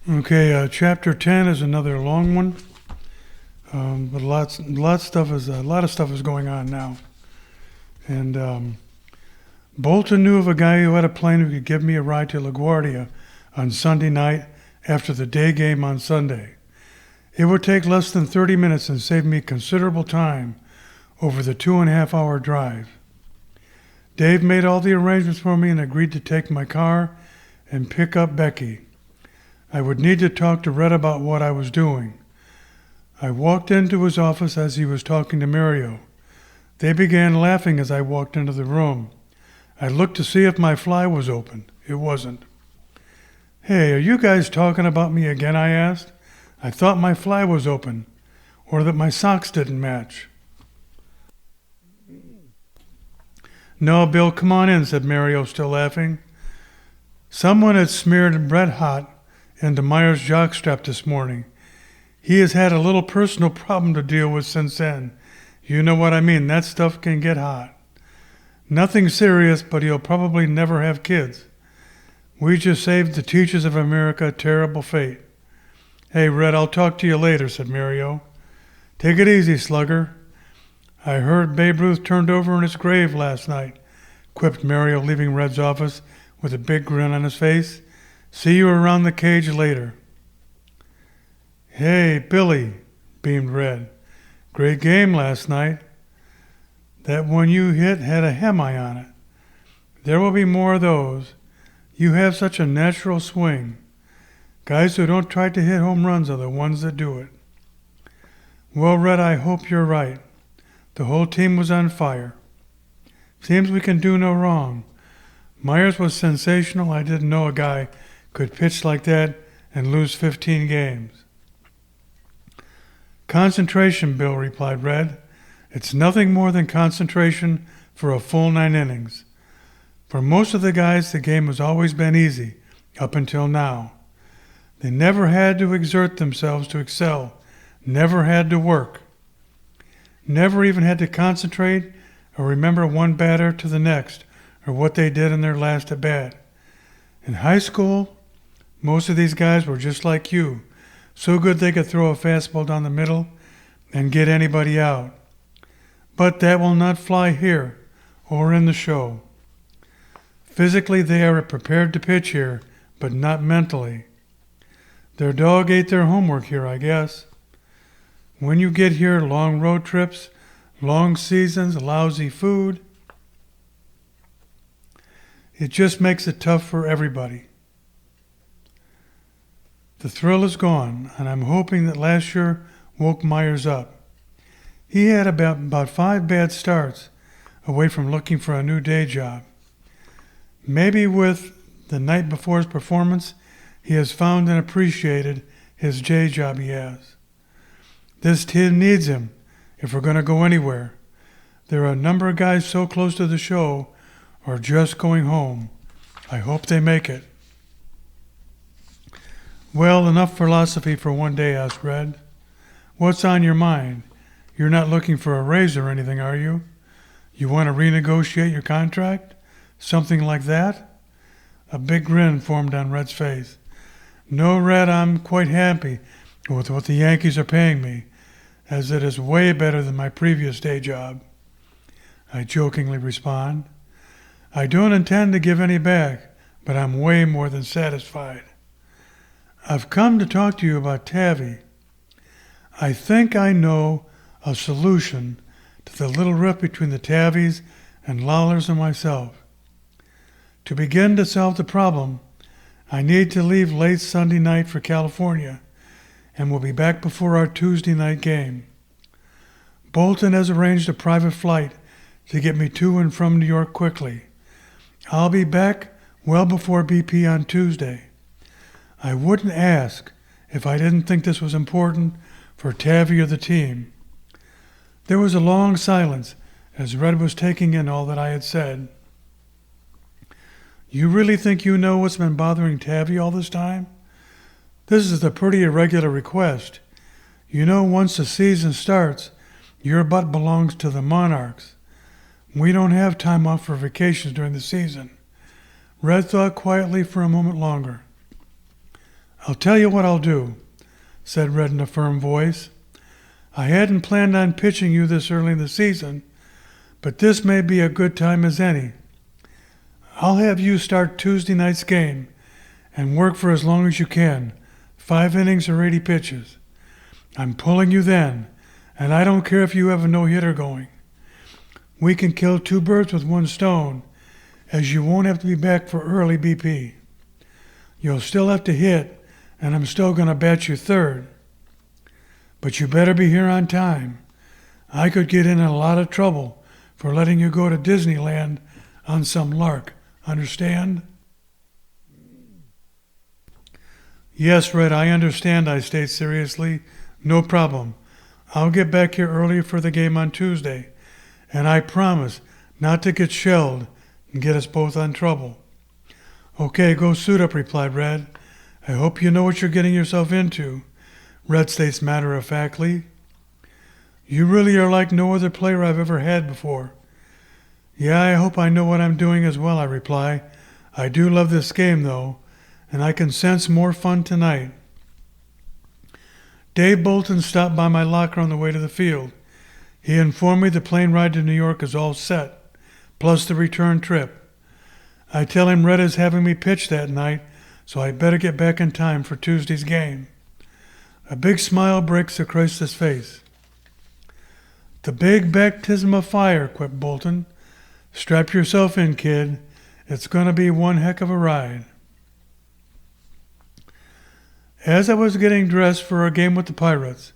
Okay, chapter 10 is another long one, but a lot of stuff is going on now. And Bolton knew of a guy who had a plane who could give me a ride to LaGuardia on Sunday night after the day game on Sunday. It would take less than 30 minutes and save me considerable time over the 2.5 hour drive. Dave made all the arrangements for me and agreed to take my car and pick up Becky. I would need to talk to Red about what I was doing. I walked into his office as he was talking to Mario. They began laughing as I walked into the room. I looked to see if my fly was open. It wasn't. "Hey, are you guys talking about me again?" I asked. "I thought my fly was open, or that my socks didn't match." "No, Bill, come on in," said Mario, still laughing. "Someone had smeared red hot into Myers' jockstrap this morning. He has had a little personal problem to deal with since then. You know what I mean, that stuff can get hot. Nothing serious, but he'll probably never have kids. We just saved the Teachers of America a terrible fate." "Hey, Red, I'll talk to you later," said Mario. "Take it easy, Slugger. I heard Babe Ruth turned over in his grave last night," quipped Mario, leaving Red's office with a big grin on his face. "See you around the cage later." "Hey, Billy," beamed Red. "Great game last night. That one you hit had a hemi on it. There will be more of those. You have such a natural swing. Guys who don't try to hit home runs are the ones that do it." "Well, Red, I hope you're right. The whole team was on fire. Seems we can do no wrong. Myers was sensational. I didn't know a guy could pitch like that and lose 15 games. "Concentration, Bill," replied Red. "It's nothing more than concentration for a full 9 innings. For most of the guys, the game has always been easy, up until now. They never had to exert themselves to excel, never had to work, never even had to concentrate or remember one batter to the next or what they did in their last at bat. In high school, most of these guys were just like you, so good they could throw a fastball down the middle and get anybody out. But that will not fly here or in the show. Physically, they are prepared to pitch here, but not mentally. Their dog ate their homework here, I guess. When you get here, long road trips, long seasons, lousy food, it just makes it tough for everybody. The thrill is gone, and I'm hoping that last year woke Myers up. He had about 5 bad starts away from looking for a new day job. Maybe with the night before his performance, he has found and appreciated his day job he has. This team needs him if we're going to go anywhere. There are a number of guys so close to the show or just going home. I hope they make it." "Well, enough philosophy for one day," asked Red. "What's on your mind? You're not looking for a raise or anything, are you? You want to renegotiate your contract? Something like that?" A big grin formed on Red's face. "No, Red, I'm quite happy with what the Yankees are paying me, as it is way better than my previous day job," I jokingly respond. "I don't intend to give any back, but I'm way more than satisfied. I've come to talk to you about Tavi. I think I know a solution to the little rift between the Tavis and Lawlers and myself. To begin to solve the problem, I need to leave late Sunday night for California and will be back before our Tuesday night game. Bolton has arranged a private flight to get me to and from New York quickly. I'll be back well before BP on Tuesday. I wouldn't ask if I didn't think this was important for Tavi or the team." There was a long silence as Red was taking in all that I had said. "You really think you know what's been bothering Tavi all this time? This is a pretty irregular request. You know, once the season starts, your butt belongs to the Monarchs. We don't have time off for vacations during the season." Red thought quietly for a moment longer. I'll tell you what I'll do, said Red in a firm voice. I hadn't planned on pitching you this early in the season, but this may be a good time as any. I'll have you start Tuesday night's game and work for as long as you can, 5 innings or 80 pitches. I'm pulling you then, and I don't care if you have a no-hitter going. We can kill 2 birds with 1 stone, as you won't have to be back for early BP. You'll still have to hit, and I'm still going to bat you third. But you better be here on time. I could get in a lot of trouble for letting you go to Disneyland on some lark. Understand? Yes, Red, I understand, I state seriously. No problem. I'll get back here early for the game on Tuesday, and I promise not to get shelled and get us both on trouble. Okay, go suit up, replied Red. I hope you know what you're getting yourself into, Red states matter-of-factly. You really are like no other player I've ever had before. Yeah, I hope I know what I'm doing as well, I reply. I do love this game, though, and I can sense more fun tonight. Dave Bolton stopped by my locker on the way to the field. He informed me the plane ride to New York is all set, plus the return trip. I tell him Red is having me pitch that night, so I better get back in time for Tuesday's game. A big smile breaks across his face. The big baptism of fire, quipped Bolton. Strap yourself in, kid. It's going to be one heck of a ride. As I was getting dressed for our game with the Pirates,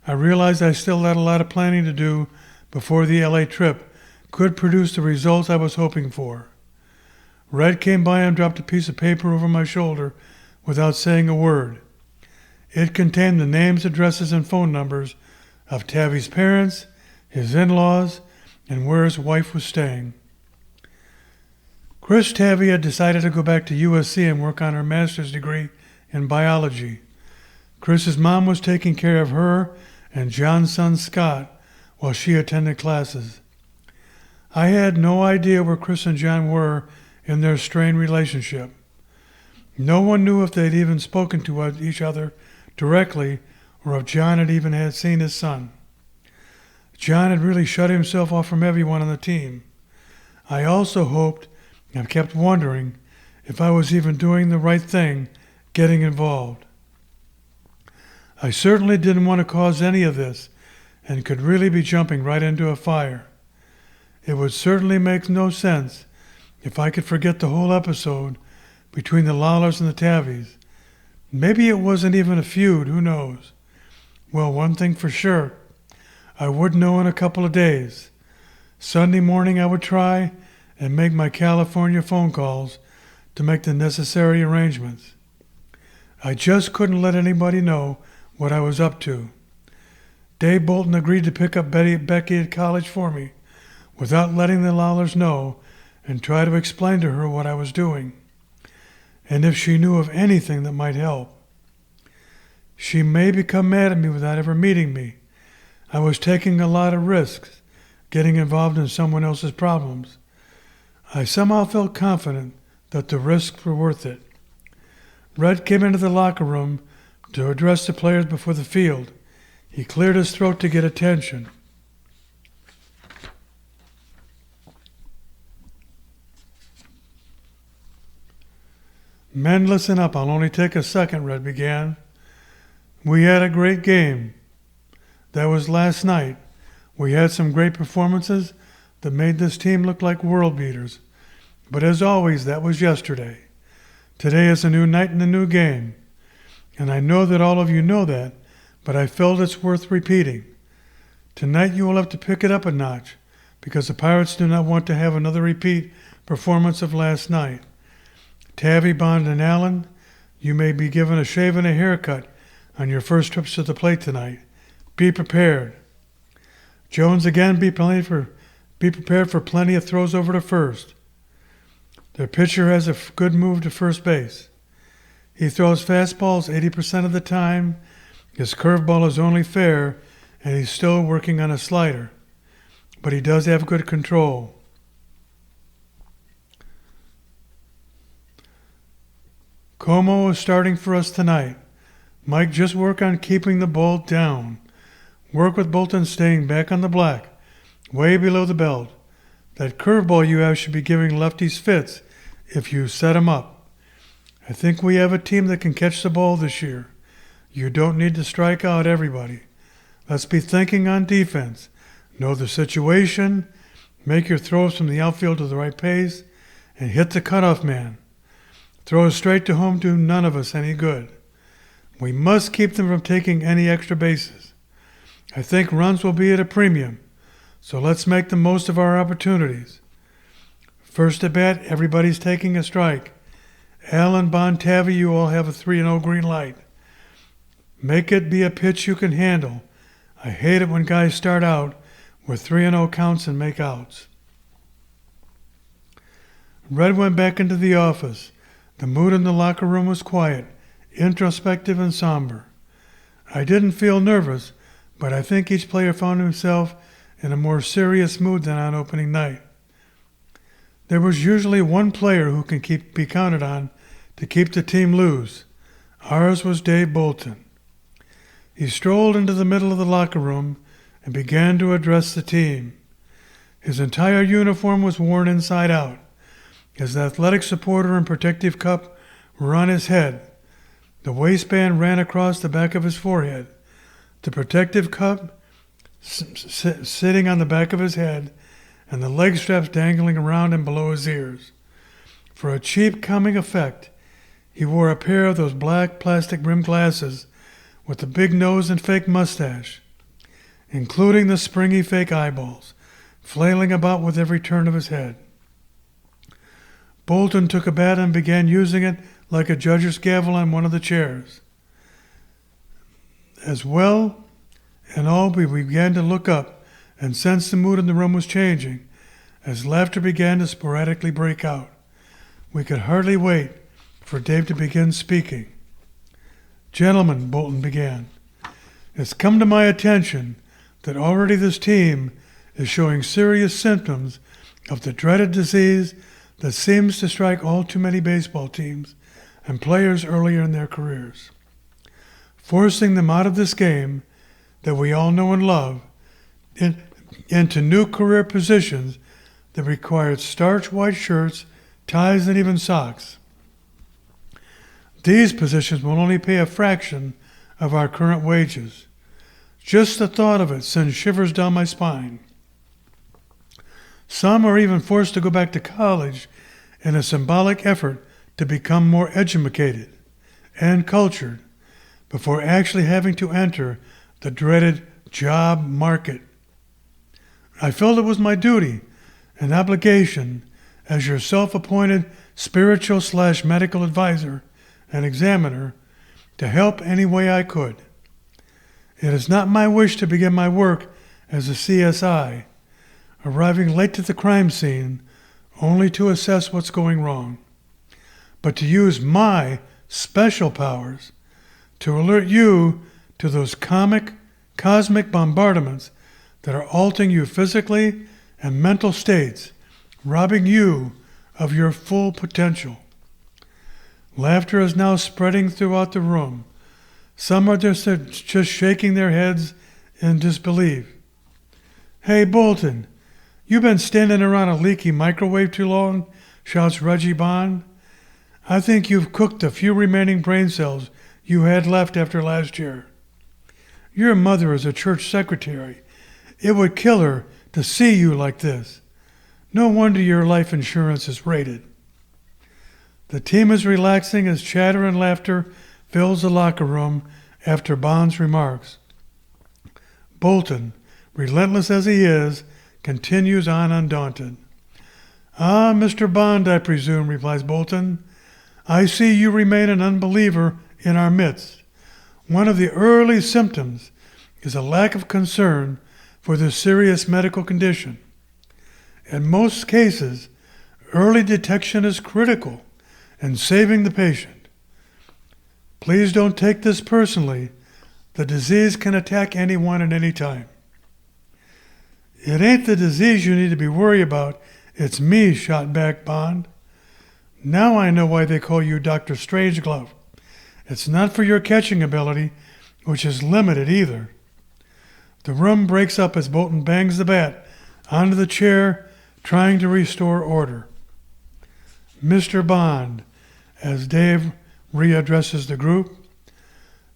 I realized I still had a lot of planning to do before the LA trip could produce the results I was hoping for. Red came by and dropped a piece of paper over my shoulder without saying a word. It contained the names, addresses, and phone numbers of Tavi's parents, his in-laws, and where his wife was staying. Chris Tavi had decided to go back to USC and work on her master's degree in biology. Chris's mom was taking care of her and John's son Scott while she attended classes. I had no idea where Chris and John were in their strained relationship. No one knew if they'd even spoken to each other directly or if John had even had seen his son. John had really shut himself off from everyone on the team. I also hoped and kept wondering if I was even doing the right thing getting involved. I certainly didn't want to cause any of this and could really be jumping right into a fire. It would certainly make no sense if I could forget the whole episode between the Lawlers and the Tavis. Maybe it wasn't even a feud, who knows? Well, one thing for sure, I would know in a couple of days. Sunday morning I would try and make my California phone calls to make the necessary arrangements. I just couldn't let anybody know what I was up to. Dave Bolton agreed to pick up Becky at college for me without letting the Lawlers know and try to explain to her what I was doing, and if she knew of anything that might help. She may become mad at me without ever meeting me. I was taking a lot of risks, getting involved in someone else's problems. I somehow felt confident that the risks were worth it. Red came into the locker room to address the players before the field. He cleared his throat to get attention. Men, listen up. I'll only take a second, Red began. We had a great game. That was last night. We had some great performances that made this team look like world beaters. But as always, that was yesterday. Today is a new night and a new game. And I know that all of you know that, but I felt it's worth repeating. Tonight you will have to pick it up a notch, because the Pirates do not want to have another repeat performance of last night. Tavi, Bond, and Allen, you may be given a shave and a haircut on your first trips to the plate tonight. Be prepared. Jones, again, be prepared for plenty of throws over to first. Their pitcher has a good move to first base. He throws fastballs 80% of the time. His curveball is only fair, and he's still working on a slider. But he does have good control. Como is starting for us tonight. Mike, just work on keeping the ball down. Work with Bolton staying back on the black, way below the belt. That curveball you have should be giving lefties fits if you set 'em up. I think we have a team that can catch the ball this year. You don't need to strike out everybody. Let's be thinking on defense. Know the situation, make your throws from the outfield to the right pace, and hit the cutoff man. Throws straight to home do none of us any good. We must keep them from taking any extra bases. I think runs will be at a premium, so let's make the most of our opportunities. First at bat, everybody's taking a strike. Allen, Bond, Tavi, you all have a 3-0 green light. Make it be a pitch you can handle. I hate it when guys start out with 3-0 counts and make outs. Red went back into the office. The mood in the locker room was quiet, introspective and somber. I didn't feel nervous, but I think each player found himself in a more serious mood than on opening night. There was usually one player who can be counted on to keep the team loose. Ours was Dave Bolton. He strolled into the middle of the locker room and began to address the team. His entire uniform was worn inside out. His athletic supporter and protective cup were on his head. The waistband ran across the back of his forehead. The protective cup sitting on the back of his head, and the leg straps dangling around and below his ears. For a cheap calming effect, he wore a pair of those black plastic-rimmed glasses with the big nose and fake mustache, including the springy fake eyeballs, flailing about with every turn of his head. Bolton took a bat and began using it like a judge's gavel on one of the chairs. As well and all, we began to look up and sense the mood in the room was changing as laughter began to sporadically break out. We could hardly wait for Dave to begin speaking. "Gentlemen," Bolton began, "it's come to my attention that already this team is showing serious symptoms of the dreaded disease that seems to strike all too many baseball teams and players earlier in their careers, forcing them out of this game that we all know and love into new career positions that required starched white shirts, ties, and even socks. These positions will only pay a fraction of our current wages. Just the thought of it sends shivers down my spine. Some are even forced to go back to college in a symbolic effort to become more educated and cultured before actually having to enter the dreaded job market. I felt it was my duty and obligation as your self-appointed spiritual/medical advisor and examiner to help any way I could. It is not my wish to begin my work as a CSI, arriving late to the crime scene only to assess what's going wrong, but to use my special powers to alert you to those cosmic bombardments that are altering you physically and mental states, robbing you of your full potential." Laughter is now spreading throughout the room. Some are just shaking their heads in disbelief. "Hey, Bolton, you been standing around a leaky microwave too long?" shouts Reggie Bond. "I think you've cooked the few remaining brain cells you had left after last year. Your mother is a church secretary. It would kill her to see you like this. No wonder your life insurance is rated." The team is relaxing as chatter and laughter fills the locker room after Bond's remarks. Bolton, relentless as he is, continues on undaunted. "Ah, Mr. Bond, I presume," replies Bolton. "I see you remain an unbeliever in our midst. One of the early symptoms is a lack of concern for this serious medical condition. In most cases, early detection is critical in saving the patient. Please don't take this personally. The disease can attack anyone at any time." "It ain't the disease you need to be worried about. It's me," shot back Bond. Now I know why they call you Dr. Strangeglove. It's not for your catching ability, which is limited either. The room breaks up as Bolton bangs the bat onto the chair, trying to restore order. Mr. Bond, as Dave readdresses the group,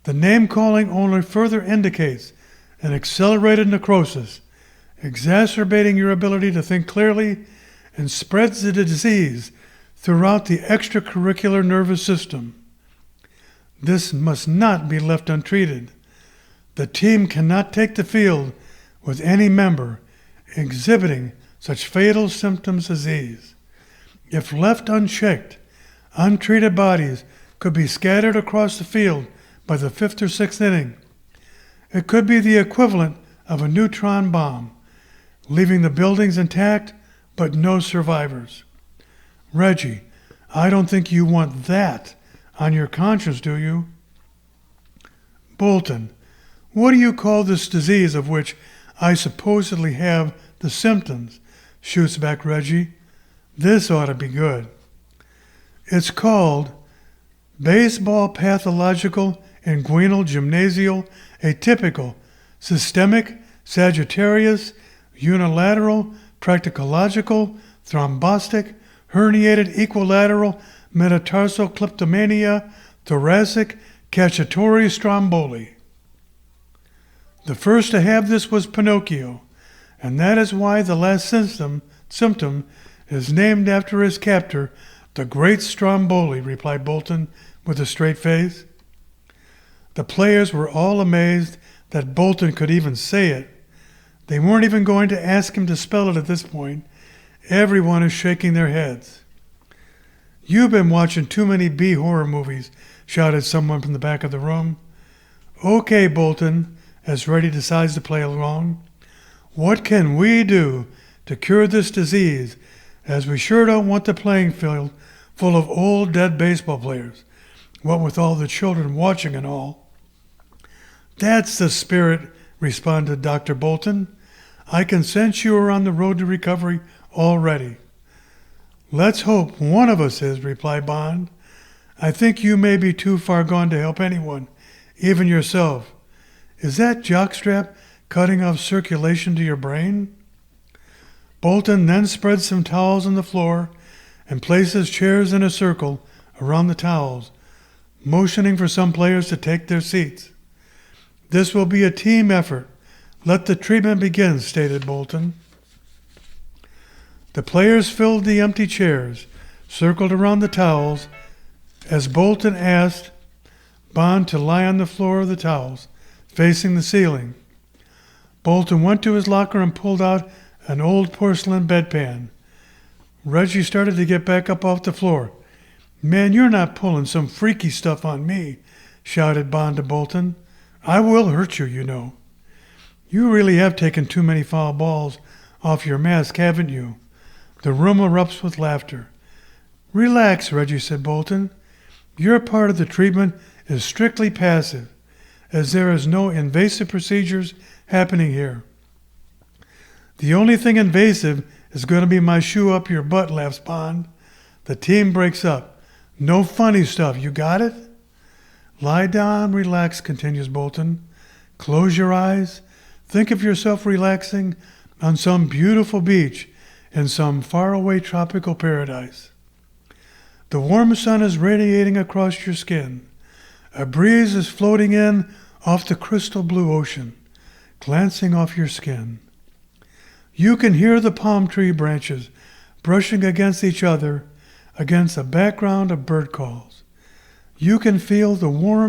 the name-calling only further indicates an accelerated necrosis, exacerbating your ability to think clearly and spreads the disease throughout the extracurricular nervous system. This must not be left untreated. The team cannot take the field with any member exhibiting such fatal symptoms as these. If left unchecked, untreated bodies could be scattered across the field by the 5th or 6th inning. It could be the equivalent of a neutron bomb, leaving the buildings intact but no survivors. Reggie, I don't think you want that on your conscience, do you? Bolton, what do you call this disease of which I supposedly have the symptoms? Shoots back Reggie. This ought to be good. It's called baseball pathological inguinal gymnasial atypical systemic sagittarius unilateral practicological thrombostic herniated equilateral metatarsal kleptomania thoracic cacciatore stromboli. The first to have this was Pinocchio, and that is why the last symptom is named after his captor, the great Stromboli, replied Bolton with a straight face. The players were all amazed that Bolton could even say it. They weren't even going to ask him to spell it at this point. Everyone is shaking their heads. You've been watching too many B-horror movies, shouted someone from the back of the room. Okay, Bolton, as Reddy decides to play along. What can we do to cure this disease, as we sure don't want the playing field full of old dead baseball players, what with all the children watching and all? That's the spirit, responded Dr. Bolton. I can sense you are on the road to recovery already. Let's hope one of us is, replied Bond. I think you may be too far gone to help anyone, even yourself. Is that jockstrap cutting off circulation to your brain? Bolton then spreads some towels on the floor and places chairs in a circle around the towels, motioning for some players to take their seats. This will be a team effort. Let the treatment begin, stated Bolton. The players filled the empty chairs, circled around the towels, as Bolton asked Bond to lie on the floor of the towels, facing the ceiling. Bolton went to his locker and pulled out an old porcelain bedpan. Reggie started to get back up off the floor. Man, you're not pulling some freaky stuff on me, shouted Bond to Bolton. I will hurt you, you know. You really have taken too many foul balls off your mask, haven't you? The room erupts with laughter. Relax, Reggie, said Bolton. Your part of the treatment is strictly passive, as there is no invasive procedures happening here. The only thing invasive is going to be my shoe up your butt, laughs Bond. The team breaks up. No funny stuff, you got it? Lie down, relax, continues Bolton. Close your eyes. Think of yourself relaxing on some beautiful beach in some faraway tropical paradise. The warm sun is radiating across your skin. A breeze is floating in off the crystal blue ocean, glancing off your skin. You can hear the palm tree branches brushing against each other against a background of bird calls. You can feel the warm